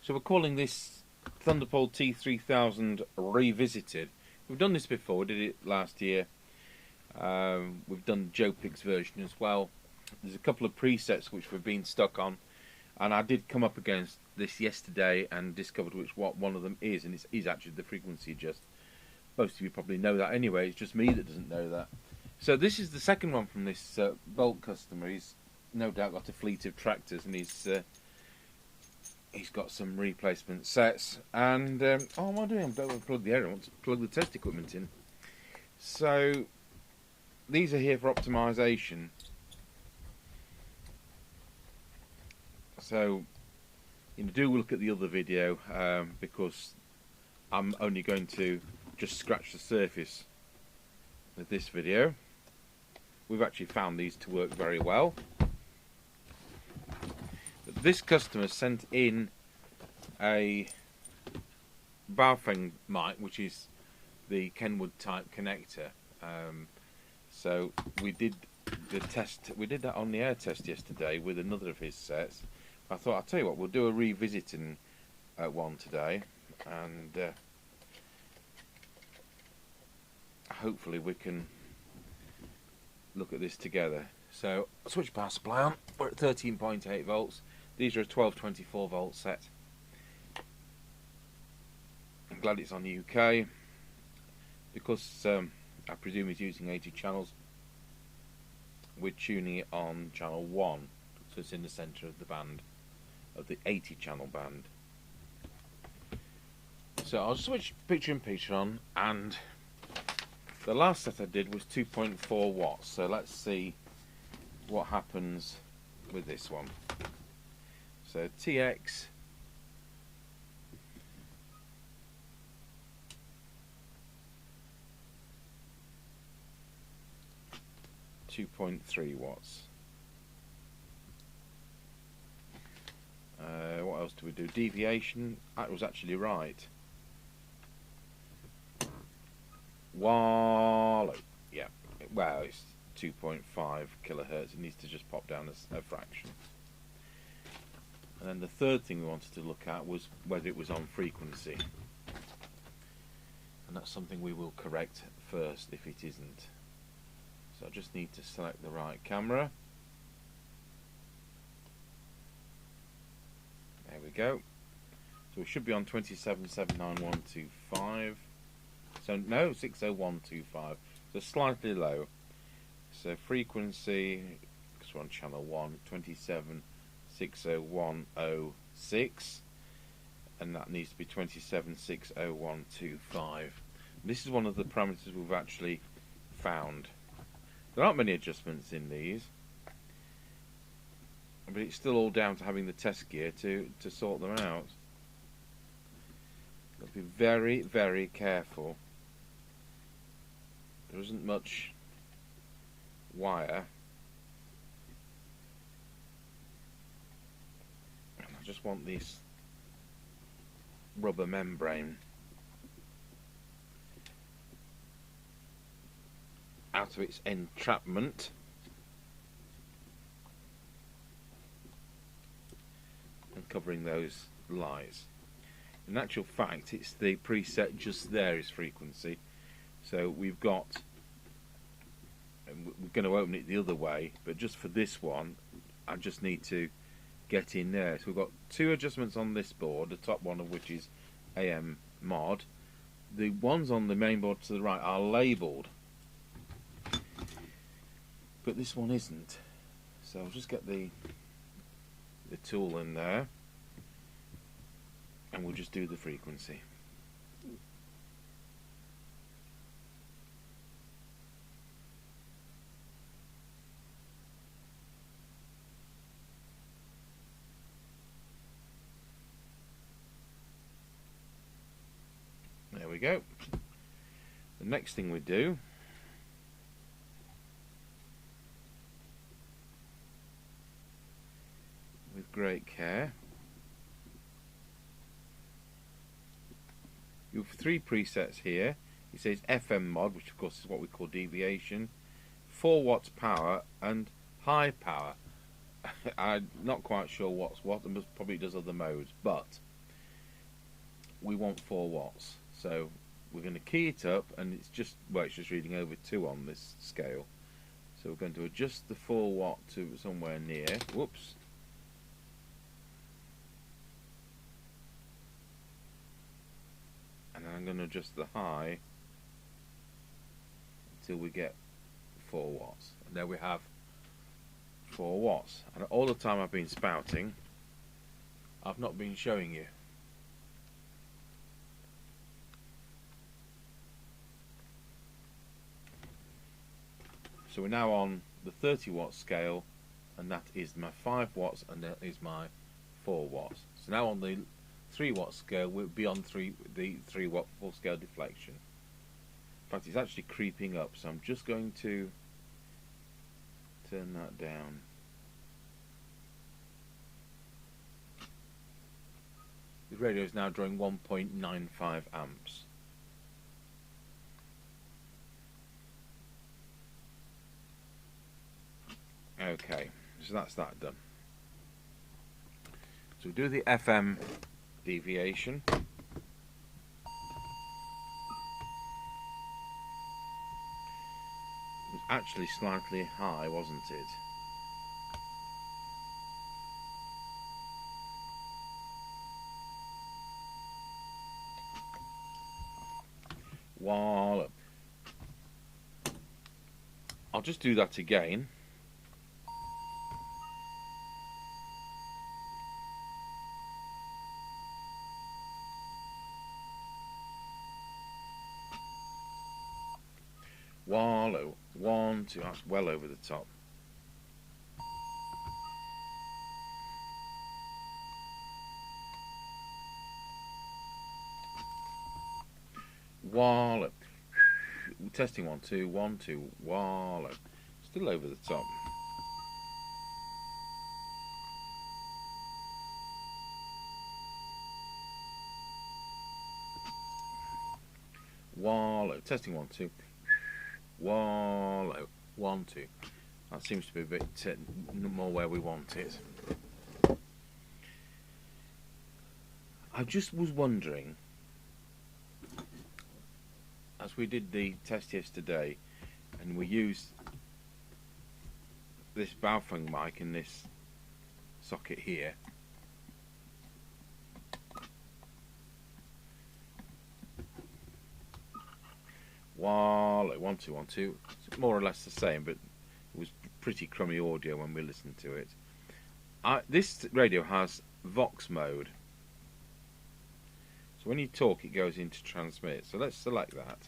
So we're calling this Thunderpole T3000 Revisited. We've done this before, we did it last year. We've done Joe Pick's version as well. There's a couple of presets which we've been stuck on, and I did come up against this yesterday and discovered what one of them is, and it is actually the frequency adjust. Most of you probably know that anyway, it's just me that doesn't know that. So this is the second one from this bulk customer. He's no doubt got a fleet of tractors, and he's got some replacement sets. And oh, what am I doing? I don't want to plug the air. I want to plug the test equipment in. So these are here for optimization. So do look at the other video because I'm only going to just scratch the surface with this video. We've actually found these to work very well. But this customer sent in a Baofeng mic, which is the Kenwood type connector. So we did the test. We did that on the air test yesterday with another of his sets. I thought, I'll tell you what, we'll do a revisiting one today, and hopefully we can look at this together. So switch power supply on. We're at 13.8 volts. These are a 1224 volt set. I'm glad it's on the UK because I presume he's using 80 channels. We're tuning it on channel 1, so it's in the centre of the band, of the 80 channel band. So I'll switch picture in picture on, and the last set I did was 2.4 watts, so let's see what happens with this one. So TX 2.3 watts. What else do we do? Deviation, that was actually right. Wallow. Yeah, well, it's 2.5 kilohertz. It needs to just pop down a fraction. And then the third thing we wanted to look at was whether it was on frequency. And that's something we will correct first if it isn't. So I just need to select the right camera. There we go. So we should be on 27.79125. So no, 60125. So slightly low. So frequency, because we're on channel 1, 27.60106, and that needs to be 27.60125. This is one of the parameters we've actually found. There aren't many adjustments in these, but it's still all down to having the test gear to sort them out. Got to be very, very careful. There isn't much wire. And I just want this rubber membrane out of its entrapment. And covering those lights. In actual fact, it's the preset just there is frequency. So we've got, and we're going to open it the other way, but just for this one, I just need to get in there. So we've got two adjustments on this board, the top one of which is AM mod. The ones on the main board to the right are labelled, but this one isn't. So I'll just get the tool in there, and we'll just do the frequency. There we go. The next thing we do with great care, you have three presets here. It says FM mod, which of course is what we call deviation, 4 watts power, and high power. I'm not quite sure what's what, and probably does other modes, but we want 4 watts. So we're going to key it up, and it's just reading over 2 on this scale. So we're going to adjust the 4 watt to somewhere near. Whoops. And then I'm going to adjust the high until we get 4 watts. And there we have 4 watts. And all the time I've been spouting, I've not been showing you. So we're now on the 30 watt scale, and that is my 5 watts, and that is my 4 watts. So now on the 3 watt scale, we'll be on the 3 watt full scale deflection. In fact, it's actually creeping up, so I'm just going to turn that down. The radio is now drawing 1.95 amps. Okay, so that's that done. So we do the FM deviation. It was actually slightly high, wasn't it? Wallop. I'll just do that again. Wallow. 1, 2. That's well over the top. Wallow. Testing 1, 2, 1, 2. Wallow. Still over the top. Wallow. Testing 1, 2. Wallow. 1, 2. That seems to be a bit more where we want it. I just was wondering, as we did the test yesterday, and we used this Baofeng mic in this socket here, Wallow. 1, 2, 1, 2. It's more or less the same, but it was pretty crummy audio when we listened to it. This radio has Vox Mode. So when you talk, it goes into transmit. So let's select that.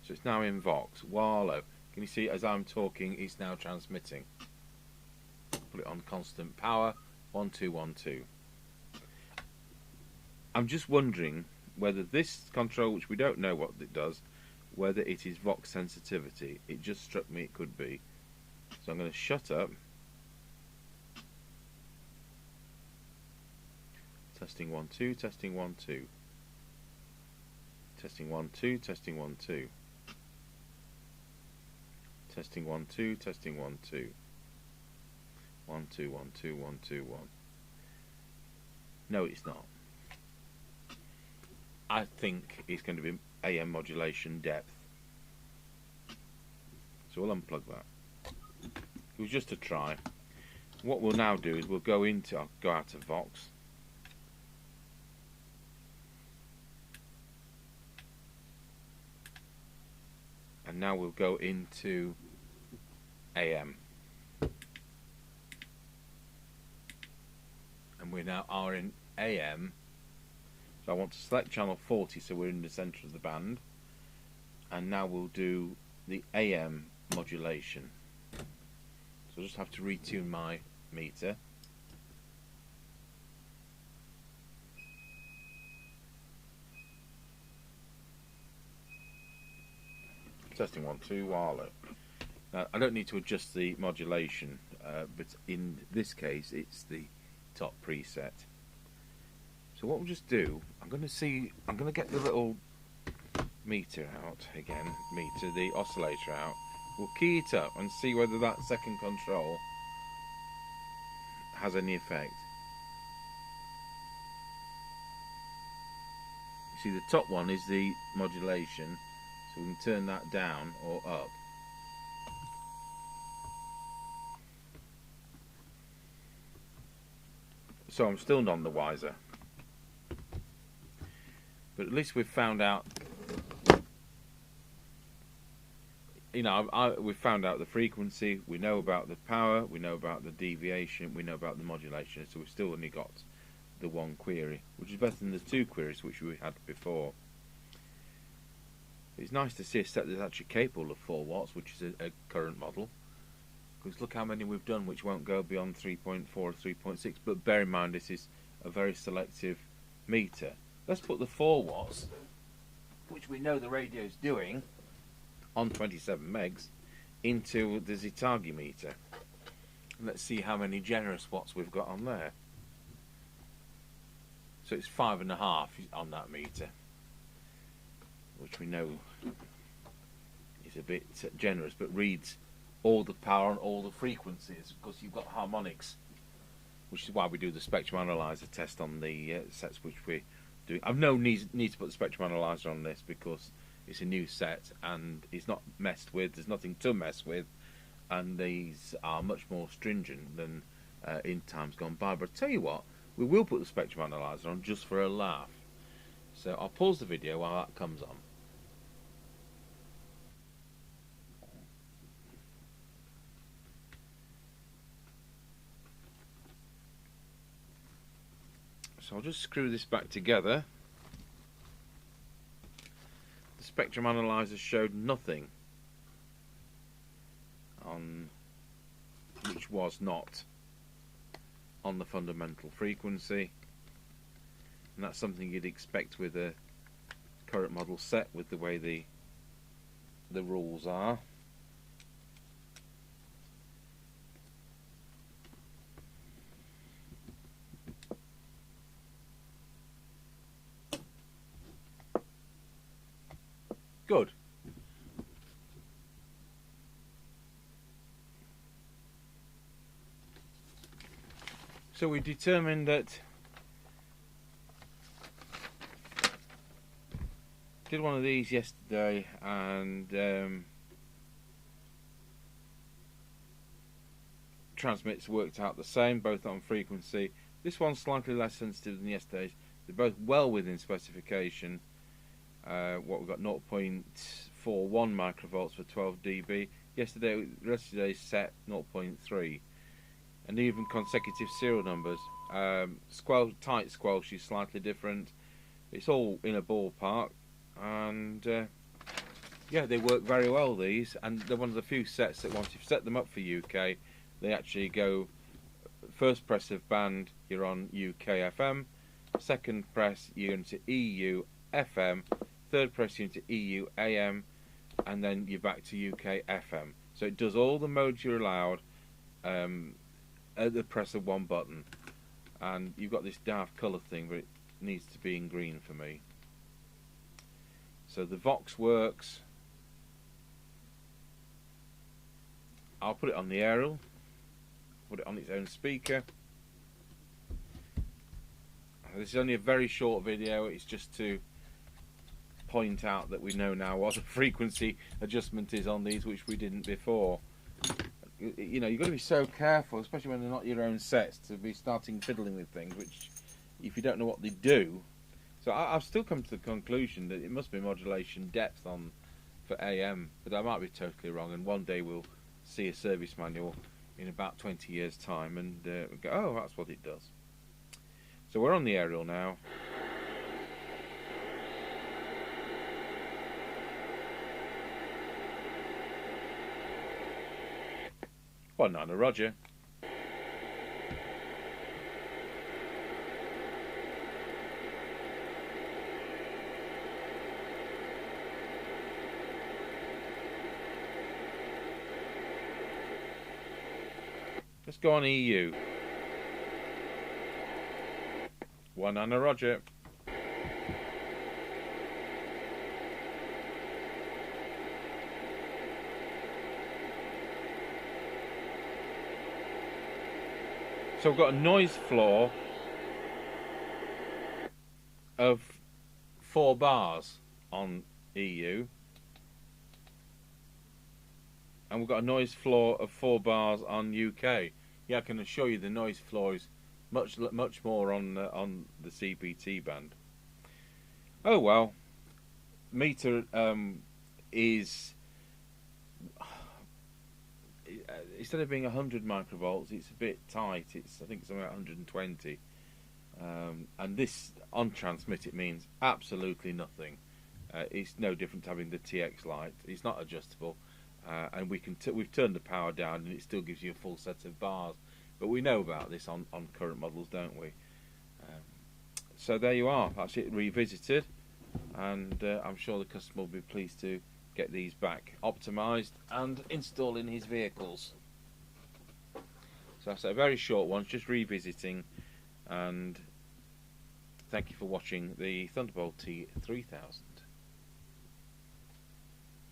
So it's now in Vox. Wallow. Can you see as I'm talking, it's now transmitting. Put it on constant power. 1, 2, 1, 2. I'm just wondering whether this control, which we don't know what it does, whether it is Vox sensitivity. It just struck me it could be. So I'm going to shut up. Testing 1, 2, testing 1, 2. Testing 1, 2, testing 1, 2. Testing 1, 2, testing 1, 2. 1, 2, 1, 2, 1, 2, 1. No, it's not. I think it's going to be AM modulation depth. So we'll unplug that. It was just a try. What we'll now do is we'll go out of Vox. And now we'll go into AM. And we now are in AM. So I want to select channel 40 so we're in the centre of the band. And now we'll do the AM modulation. So I just have to retune my meter. Testing 1, 2, Wallow. Now I don't need to adjust the modulation, but in this case it's the top preset. So what we'll just do, I'm going to get the little meter out again, the oscillator out. We'll key it up and see whether that second control has any effect. See, the top one is the modulation, so we can turn that down or up. So I'm still none the wiser, but at least we've found out, you know, we've found out the frequency, we know about the power, we know about the deviation, we know about the modulation, so we've still only got the one query, which is better than the two queries which we had before. It's nice to see a set that's actually capable of 4 watts, which is a current model, because look how many we've done which won't go beyond 3.4 or 3.6, but bear in mind this is a very selective meter. Let's put the 4 watts, which we know the radio is doing, on 27 megs, into the Zetagi meter. And let's see how many generous watts we've got on there. So it's 5.5 on that meter, which we know is a bit generous, but reads all the power and all the frequencies, because you've got harmonics, which is why we do the spectrum analyzer test on the sets which we're doing. I've no need to put the spectrum analyzer on this because it's a new set and it's not messed with, there's nothing to mess with, and these are much more stringent than in times gone by. But I tell you what, we will put the spectrum analyzer on just for a laugh. So I'll pause the video while that comes on. So I'll just screw this back together. The spectrum analyzer showed nothing on, which was not on the fundamental frequency, and that's something you'd expect with a current model set with the way the rules are. Good. So we determined that, did one of these yesterday, and transmits worked out the same, both on frequency. This one's slightly less sensitive than yesterday's. They're both well within specification. What we've got 0.41 microvolts for 12 dB. Yesterday's set 0.3. And even consecutive serial numbers. Tight squelch is slightly different. It's all in a ballpark, and yeah, they work very well, these, and they're one of the few sets that once you've set them up for UK, they actually go, first press of band, you're on UK FM, second press you're into EU FM, third press you're into EU AM, and then you're back to UK FM. So it does all the modes you're allowed at the press of one button. And you've got this daft colour thing, but it needs to be in green for me. So the Vox works. I'll put it on the aerial, put it on its own speaker. This is only a very short video, it's just to point out that we know now what the frequency adjustment is on these, which we didn't before. You know, you've got to be so careful, especially when they're not your own sets, to be starting fiddling with things which, if you don't know what they do. So I've still come to the conclusion that it must be modulation depth on for AM, but I might be totally wrong, and one day we'll see a service manual in about 20 years time and go, oh, that's what it does. So we're on the aerial now. Well, Nana Roger. Let's go on EU. One Nana Roger. So we've got a noise floor of 4 bars on EU, and we've got a noise floor of 4 bars on UK. Yeah, I can assure you the noise floor is much more on the CPT band. Oh well, meter is instead of being 100 microvolts, it's a bit tight. I think it's about 120, and this on transmit it means absolutely nothing. It's no different to having the TX light. It's not adjustable, and we've turned the power down, and it still gives you a full set of bars. But we know about this on current models, don't we? So there you are. That's it revisited, and I'm sure the customer will be pleased to get these back optimised and install in his vehicles. So that's a very short one, just revisiting, and thank you for watching the Thunderpole T3000.